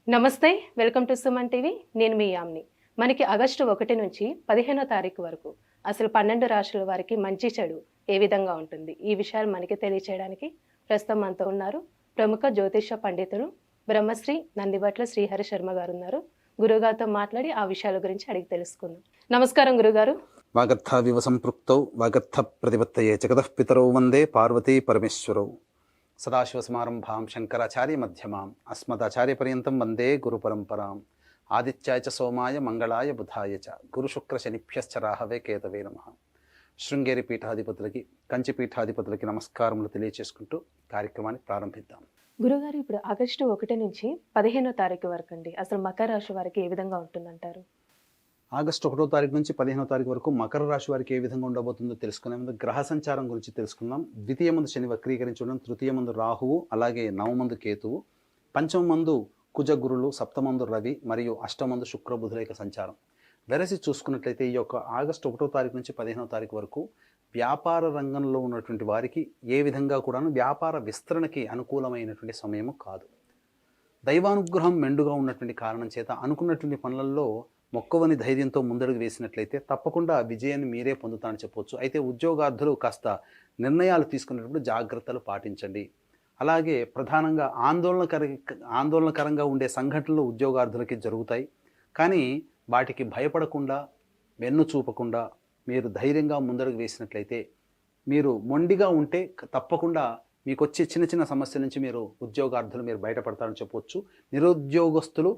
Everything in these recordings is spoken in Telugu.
నమస్తే. Welcome to Suman TV. నేను మీ యామ్ని. మనకి ఆగస్టు 1 నుంచి 15వ తారీఖు వరకు అసలు 12 రాశుల వారికి మంచి చెడు ఏ విధంగా ఉంటుంది? ఈ విషయాలు మనకి తెలియచేయడానికి ప్రస్తుతం మనతో ఉన్నారు ప్రముఖ జ్యోతిష పండితుడు బ్రహ్మశ్రీ నందిబట్ల శ్రీహరి శర్మ గారు ఉన్నారు. గురుగారితో మాట్లాడి ఆ విషయాల గురించి అడిగి తెలుసుకుందాం. నమస్కారం గురుగారు. వాగర్థావివ సంపృక్తౌ వాగర్థ ప్రతిపత్తయే జగతః పితరౌ వందే పార్వతీ పరమేశ్వరౌ సదాశివసమారంభాం శంకరాచార్య మధ్యమాం అస్మదాచార్యపర్యంతం వందే గురుపరంపరాం ఆదిత్యాయ చ సోమాయ మంగళాయ బుధాయ చ గురుశుక్రశనిభ్యశ్చ రాహవే కేతవే నమః. శృంగేరి పీఠాధిపతులకి కంచి పీఠాధిపతులకి నమస్కారములు తెలియచేసుకుంటూ కార్యక్రమాన్ని ప్రారంభిద్దాం. గురుగారు, ఇప్పుడు ఆగస్టు 1 నుంచి 15వ తారీఖు వరకు అండి అసలు మకర రాశి వారికి ఏ విధంగా ఉంటుందంటారు? ఆగస్టు 1వ తారీఖు నుంచి 15వ తారీఖు వరకు మకర రాశి వారికి ఏ విధంగా ఉండబోతుందో తెలుసుకునే ముందు గ్రహ సంచారం గురించి తెలుసుకుందాం. ద్వితీయ మందు శని వక్రీకరించడం, తృతీయ మందు రాహువు, అలాగే నవమందు కేతువు, పంచమ మందు కుజ గురులు, సప్తమందు రవి మరియు అష్టమందు శుక్ర బుధుల యొక్క సంచారం. వెరసి చూసుకున్నట్లయితే ఈ యొక్క ఆగస్టు 1వ తారీఖు నుంచి 15వ తారీఖు వరకు వ్యాపార రంగంలో ఉన్నటువంటి వారికి ఏ విధంగా కూడాను వ్యాపార విస్తరణకి అనుకూలమైనటువంటి సమయము కాదు. దైవానుగ్రహం మెండుగా ఉన్నటువంటి కారణం చేత అనుకున్నటువంటి పనులలో మొక్కవని ధైర్యంతో ముందడుగు వేసినట్లయితే తప్పకుండా విజయాన్ని మీరే పొందుతారని చెప్పవచ్చు. అయితే ఉద్యోగార్థులు కాస్త నిర్ణయాలు తీసుకునేటప్పుడు జాగ్రత్తలు పాటించండి. అలాగే ప్రధానంగా ఆందోళనకరంగా ఉండే సంఘటనలు ఉద్యోగార్థులకి జరుగుతాయి. కానీ వాటికి భయపడకుండా, వెన్ను చూపకుండా మీరు ధైర్యంగా ముందడుగు వేసినట్లయితే, మీరు మొండిగా ఉంటే తప్పకుండా మీకు వచ్చే చిన్న చిన్న సమస్యల నుంచి ఉద్యోగార్థులు బయటపడతారని చెప్పవచ్చు. నిరుద్యోగస్తులు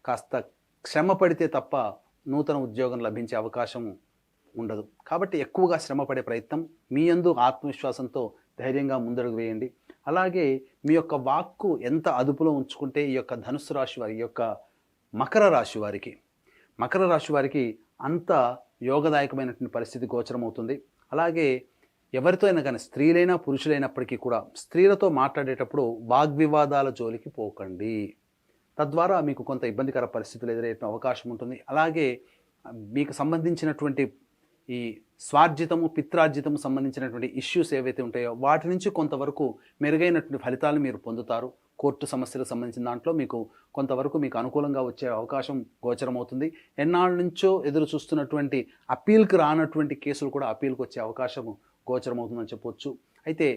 కాస్త శ్రమ పడితే తప్ప నూతన ఉద్యోగం లభించే అవకాశం ఉండదు. కాబట్టి ఎక్కువగా శ్రమపడే ప్రయత్నం, మీ యందు ఆత్మవిశ్వాసంతో ధైర్యంగా ముందడుగు వేయండి. అలాగే మీ యొక్క వాక్కు ఎంత అదుపులో ఉంచుకుంటే ఈ యొక్క ధనుస్సు రాశి వారి, ఈ యొక్క మకర రాశి వారికి అంత యోగదాయకమైనటువంటి పరిస్థితి గోచరమవుతుంది. అలాగే ఎవరితో అయినా కానీ, స్త్రీలైనా పురుషులైనప్పటికీ కూడా స్త్రీలతో మాట్లాడేటప్పుడు వాగ్వివాదాల జోలికి పోకండి. తద్వారా మీకు కొంత ఇబ్బందికర పరిస్థితులు ఎదురయ్యే అవకాశం ఉంటుంది. అలాగే మీకు సంబంధించినటువంటి ఈ స్వార్జితము, పిత్రార్జితము సంబంధించినటువంటి ఇష్యూస్ ఏవైతే ఉంటాయో వాటి నుంచి కొంతవరకు మెరుగైనటువంటి ఫలితాలు మీరు పొందుతారు. కోర్టు సమస్యలకు సంబంధించిన దాంట్లో కొంతవరకు మీకు అనుకూలంగా వచ్చే అవకాశం గోచరమవుతుంది. ఎన్నాళ్ళ నుంచో ఎదురు చూస్తున్నటువంటి అప్పీల్కి రానటువంటి కేసులు కూడా అప్పీల్కి వచ్చే అవకాశం గోచరమవుతుందని చెప్పవచ్చు. అయితే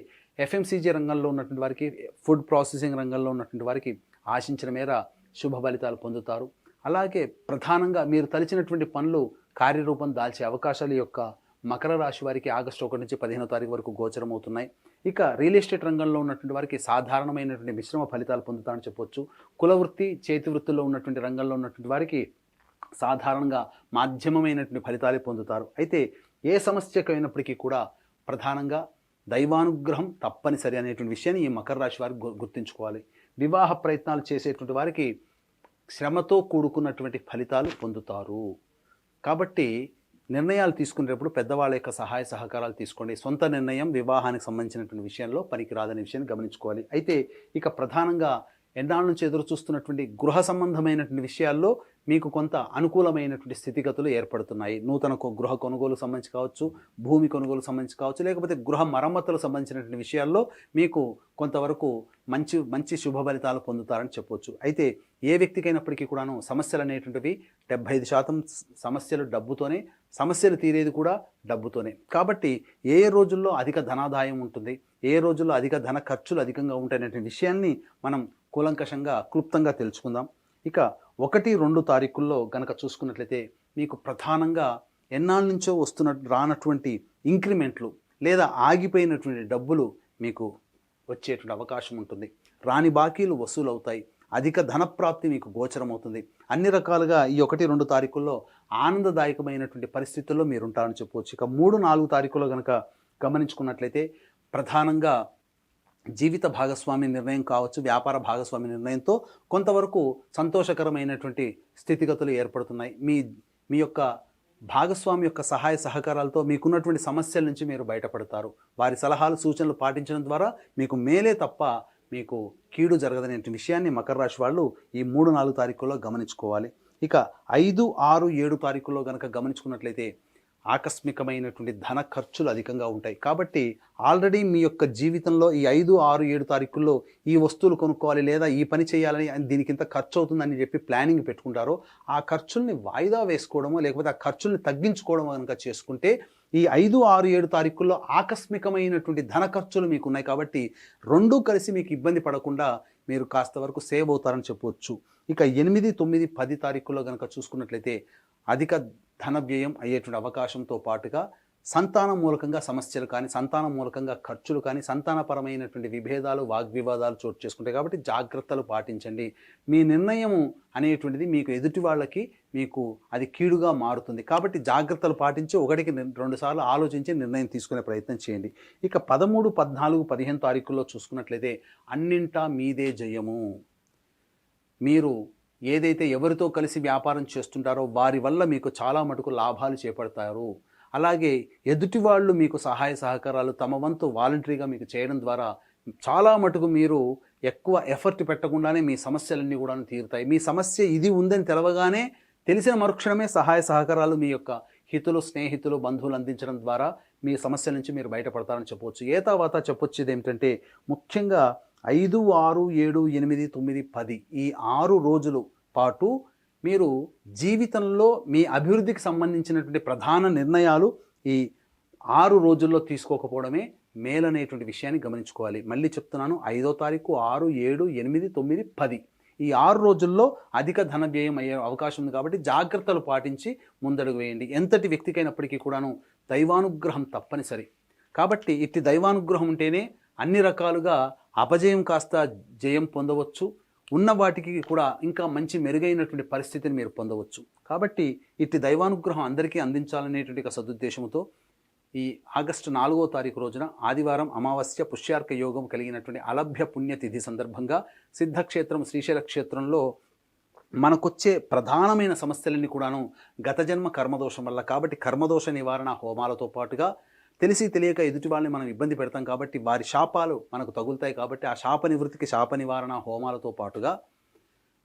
ఎఫ్ఎంసీజీ రంగంలో ఉన్నటువంటి వారికి, ఫుడ్ ప్రాసెసింగ్ రంగంలో ఉన్నటువంటి వారికి ఆశించిన మేర శుభ ఫలితాలు పొందుతారు. అలాగే ప్రధానంగా మీరు తలిచినటువంటి పనులు కార్యరూపం దాల్చే అవకాశాలు ఈ యొక్క మకర రాశి వారికి ఆగస్టు 1 నుంచి 15వ తారీఖు వరకు గోచరమవుతున్నాయి. ఇక రియల్ ఎస్టేట్ రంగంలో ఉన్నటువంటి వారికి సాధారణమైనటువంటి మిశ్రమ ఫలితాలు పొందుతారని చెప్పొచ్చు. కులవృత్తి, చేతి వృత్తుల్లో ఉన్నటువంటి రంగంలో ఉన్నటువంటి వారికి సాధారణంగా మాధ్యమమైనటువంటి ఫలితాలే పొందుతారు. అయితే ఏ సమస్యకైనప్పటికీ కూడా ప్రధానంగా దైవానుగ్రహం తప్పనిసరి అనేటువంటి విషయాన్ని ఈ మకర రాశి వారికి గుర్తుంచుకోవాలి. వివాహ ప్రయత్నాలు చేసేటువంటి వారికి శ్రమతో కూడుకున్నటువంటి ఫలితాలు పొందుతారు. కాబట్టి నిర్ణయాలు తీసుకునేటప్పుడు పెద్దవాళ్ళ యొక్క సహాయ సహకారాలు తీసుకోండి. సొంత నిర్ణయం వివాహానికి సంబంధించినటువంటి విషయంలో పనికిరాదనే విషయాన్ని గమనించుకోవాలి. అయితే ఇక ప్రధానంగా ఎన్నాళ్ళ నుంచి ఎదురు చూస్తున్నటువంటి గృహ సంబంధమైనటువంటి విషయాల్లో మీకు కొంత అనుకూలమైనటువంటి స్థితిగతులు ఏర్పడుతున్నాయి. నూతన గృహ కొనుగోలు సంబంధించి కావచ్చు, భూమి కొనుగోలు సంబంధించి కావచ్చు, లేకపోతే గృహ మరమ్మతులకు సంబంధించినటువంటి విషయాల్లో మీకు కొంతవరకు మంచి శుభ ఫలితాలు పొందుతారని చెప్పవచ్చు. అయితే ఏ వ్యక్తికైనప్పటికీ కూడాను సమస్యలు అనేటువంటివి 75% సమస్యలు డబ్బుతోనే, సమస్యలు తీరేది కూడా డబ్బుతోనే. కాబట్టి ఏ రోజుల్లో అధిక ధనాదాయం ఉంటుంది, ఏ రోజుల్లో అధిక ధన ఖర్చులు అధికంగా ఉంటాయనే విషయాన్ని మనం కూలంకషంగా క్లుప్తంగా తెలుసుకుందాం. ఇక 1-2 తారీఖుల్లో గనక చూసుకున్నట్లయితే మీకు ప్రధానంగా ఎన్నాళ్ళ నుంచో రానటువంటి ఇంక్రిమెంట్లు లేదా ఆగిపోయినటువంటి డబ్బులు మీకు వచ్చేటువంటి అవకాశం ఉంటుంది. రాని బాకీలు వసూలు అవుతాయి. అధిక ధనప్రాప్తి మీకు గోచరమవుతుంది. అన్ని రకాలుగా ఈ 1-2 తారీఖుల్లో ఆనందదాయకమైనటువంటి పరిస్థితుల్లో మీరు ఉంటారని చెప్పవచ్చు. ఇక 3-4 తారీఖుల్లో కనుక గమనించుకున్నట్లయితే ప్రధానంగా జీవిత భాగస్వామి నిర్ణయం కావచ్చు, వ్యాపార భాగస్వామి నిర్ణయంతో కొంతవరకు సంతోషకరమైనటువంటి స్థితిగతులు ఏర్పడుతున్నాయి. మీ యొక్క భాగస్వామి యొక్క సహాయ సహకారాలతో మీకున్నటువంటి సమస్యల నుంచి మీరు బయటపడతారు. వారి సలహాలు, సూచనలు పాటించడం ద్వారా మీకు మేలే తప్ప మీకు కీడు జరగదనే విషయాన్ని మకర రాశి వాళ్ళు ఈ 3-4 తారీఖుల్లో గమనించుకోవాలి. ఇక 5, 6, 7 తారీఖుల్లో కనుక గమనించుకున్నట్లయితే ఆకస్మికమైనటువంటి ధన ఖర్చులు అధికంగా ఉంటాయి. కాబట్టి ఆల్రెడీ మీ యొక్క జీవితంలో ఈ 5, 6, 7 తారీఖుల్లో ఈ వస్తువులు కొనుక్కోవాలి లేదా ఈ పని చేయాలని దీనికి ఇంత ఖర్చు అవుతుందని చెప్పి ప్లానింగ్ పెట్టుకుంటారో ఆ ఖర్చుల్ని వాయిదా వేసుకోవడమో లేకపోతే ఆ ఖర్చుల్ని తగ్గించుకోవడం కనుక చేసుకుంటే ఈ 5, 6, 7 తారీఖుల్లో ఆకస్మికమైనటువంటి ధన ఖర్చులు మీకు ఉన్నాయి. కాబట్టి రెండూ కలిసి మీకు ఇబ్బంది పడకుండా మీరు కాస్త వరకు సేవ్ అవుతారని చెప్పవచ్చు. ఇక 8, 9, 10 తారీఖుల్లో కనుక చూసుకున్నట్లయితే అధిక ధన వ్యయం అయ్యేటువంటి అవకాశంతో పాటుగా సంతానం మూలకంగా సమస్యలు కానీ సంతానం మూలకంగా ఖర్చులు కానీ సంతానపరమైనటువంటి విభేదాలు వాగ్వివాదాలు చోటు చేసుకుంటాయి. కాబట్టి జాగ్రత్తలు పాటించండి. మీ నిర్ణయము అనేటువంటిది మీకు ఎదుటి వాళ్ళకి మీకు అది కీడుగా మారుతుంది. కాబట్టి జాగ్రత్తలు పాటించి 1కి 2 సార్లు ఆలోచించి నిర్ణయం తీసుకునే ప్రయత్నం చేయండి. ఇక 13, 14, 15 తారీఖుల్లో చూసుకున్నట్లయితే అన్నింటా మీదే జయము. మీరు ఏదైతే ఎవరితో కలిసి వ్యాపారం చేస్తుంటారో వారి వల్ల మీకు చాలా మటుకు లాభాలు చేపడతారు. అలాగే ఎదుటి వాళ్ళు మీకు సహాయ సహకారాలు తమ వంతు వాలంటరీగా మీకు చేయడం ద్వారా చాలా మటుకు మీరు ఎక్కువ ఎఫర్ట్ పెట్టకుండానే మీ సమస్యలన్నీ కూడా తీరుతాయి. మీ సమస్య ఇది ఉందని తెలవగానే తెలిసిన మరుక్షణమే సహాయ సహకారాలు మీ యొక్క హితులు, స్నేహితులు, బంధువులు అందించడం ద్వారా మీ సమస్యల నుంచి మీరు బయటపడతారని చెప్పవచ్చు. ఏ తర్వాత చెప్పొచ్చేది ఏమిటంటే ముఖ్యంగా 5, 6, 7, 8, 9, 10 ఈ 6 రోజుల పాటు మీరు జీవితంలో మీ అభివృద్ధికి సంబంధించినటువంటి ప్రధాన నిర్ణయాలు ఈ 6 రోజుల్లో తీసుకోకపోవడమే మేలనేటువంటి విషయాన్ని గమనించుకోవాలి. మళ్ళీ చెప్తున్నాను, 5వ తారీఖు, 6, 7, 8, 9, 10 ఈ 6 రోజుల్లో అధిక ధన వ్యయం అయ్యే అవకాశం ఉంది. కాబట్టి జాగ్రత్తలు పాటించి ముందడుగు వేయండి. ఎంతటి వ్యక్తికైనప్పటికీ కూడాను దైవానుగ్రహం తప్పనిసరి. కాబట్టి ఇట్టి దైవానుగ్రహం ఉంటేనే అన్ని రకాలుగా అపజయం కాస్త జయం పొందవచ్చు, ఉన్న వాటికి కూడా ఇంకా మంచి మెరుగైనటువంటి పరిస్థితిని మీరు పొందవచ్చు. కాబట్టి ఇట్టి దైవానుగ్రహం అందరికీ అందించాలనేటువంటి ఒక సదుద్దేశంతో ఈ ఆగస్టు 4వ తారీఖు రోజున ఆదివారం అమావాస్య పుష్యార్క యోగం కలిగినటువంటి అలభ్య పుణ్యతిథి సందర్భంగా సిద్ధక్షేత్రం శ్రీశైల క్షేత్రంలో మనకొచ్చే ప్రధానమైన సమస్యలన్నీ కూడాను గత జన్మ కర్మదోషం వల్ల. కాబట్టి కర్మదోష నివారణ హోమాలతో పాటుగా తెలిసి తెలియక ఎదుటి వాళ్ళని మనం ఇబ్బంది పెడతాం కాబట్టి వారి శాపాలు మనకు తగులుతాయి. కాబట్టి ఆ శాప నివృత్తికి శాప నివారణ హోమాలతో పాటుగా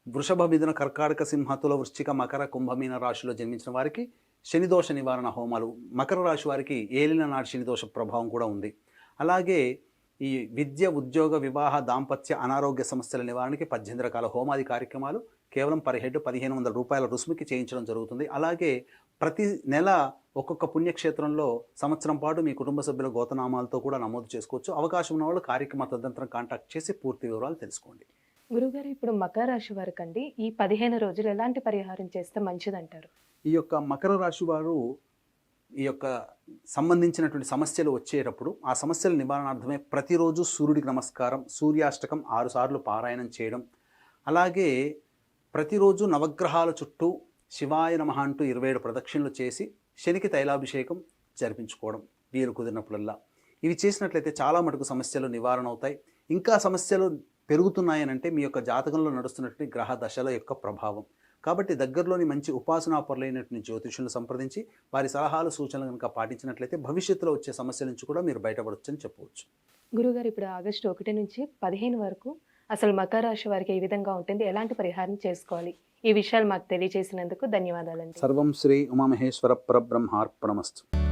వృషభ, మిథున, కర్కాటక, సింహ, తుల, వృశ్చిక, మకర, కుంభమీన రాశిలో జన్మించిన వారికి శనిదోష నివారణ హోమాలు, మకర రాశి వారికి ఏలిన నాటి శనిదోష ప్రభావం కూడా ఉంది. అలాగే ఈ విద్య, ఉద్యోగ, వివాహ, దాంపత్య, అనారోగ్య సమస్యల నివారణకి 18 రకాల హోమాది కార్యక్రమాలు కేవలం పర్ హెడ్ 1500 రూపాయల రుసుముకి చేయించడం జరుగుతుంది. అలాగే ప్రతి నెల ఒక్కొక్క పుణ్యక్షేత్రంలో సంవత్సరం పాటు మీ కుటుంబ సభ్యుల గోతనామాలతో కూడా నమోదు చేసుకోవచ్చు. అవకాశం ఉన్న వాళ్ళు కార్యక్రమ తదనంతరం కాంటాక్ట్ చేసి పూర్తి వివరాలు తెలుసుకోండి. గురుగారు, ఇప్పుడు మకర రాశి వారికి అండి ఈ 15 రోజులు ఎలాంటి పరిహారం చేస్తే మంచిదంటారు? ఈ యొక్క మకర రాశి వారు ఈ యొక్క సంబంధించినటువంటి సమస్యలు వచ్చేటప్పుడు ఆ సమస్యల నివారణార్థమే ప్రతిరోజు సూర్యుడికి నమస్కారం, సూర్యాష్టకం 6 సార్లు పారాయణం చేయడం, అలాగే ప్రతిరోజు నవగ్రహాల చుట్టూ శివాయ నమః అంటూ 27 ప్రదక్షిణలు చేసి శనికి తైలాభిషేకం జరిపించుకోవడం వీలు కుదిరినప్పుడల్లా. ఇవి చేసినట్లయితే చాలా మటుకు సమస్యలు నివారణ అవుతాయి. ఇంకా సమస్యలు పెరుగుతున్నాయనంటే మీ యొక్క జాతకంలో నడుస్తున్నటువంటి గ్రహ దశల యొక్క ప్రభావం. కాబట్టి దగ్గరలోని మంచి ఉపాసనాపరులైనటువంటి జ్యోతిషులను సంప్రదించి వారి సలహాలు, సూచనలు కనుక పాటించినట్లయితే భవిష్యత్తులో వచ్చే సమస్యల నుంచి కూడా మీరు బయటపడవచ్చని చెప్పవచ్చు. గురుగారు, ఇప్పుడు ఆగస్టు 1 నుంచి 15 వరకు అసలు మకర రాశి వారికి ఏ విధంగా ఉంటుంది, ఎలాంటి పరిహారం చేసుకోవాలి, ఈ విషయాలు మాకు తెలియజేసినందుకు ధన్యవాదాలండి. సర్వం శ్రీ ఉమామహేశ్వర పరబ్రహ్మార్పణమస్తు.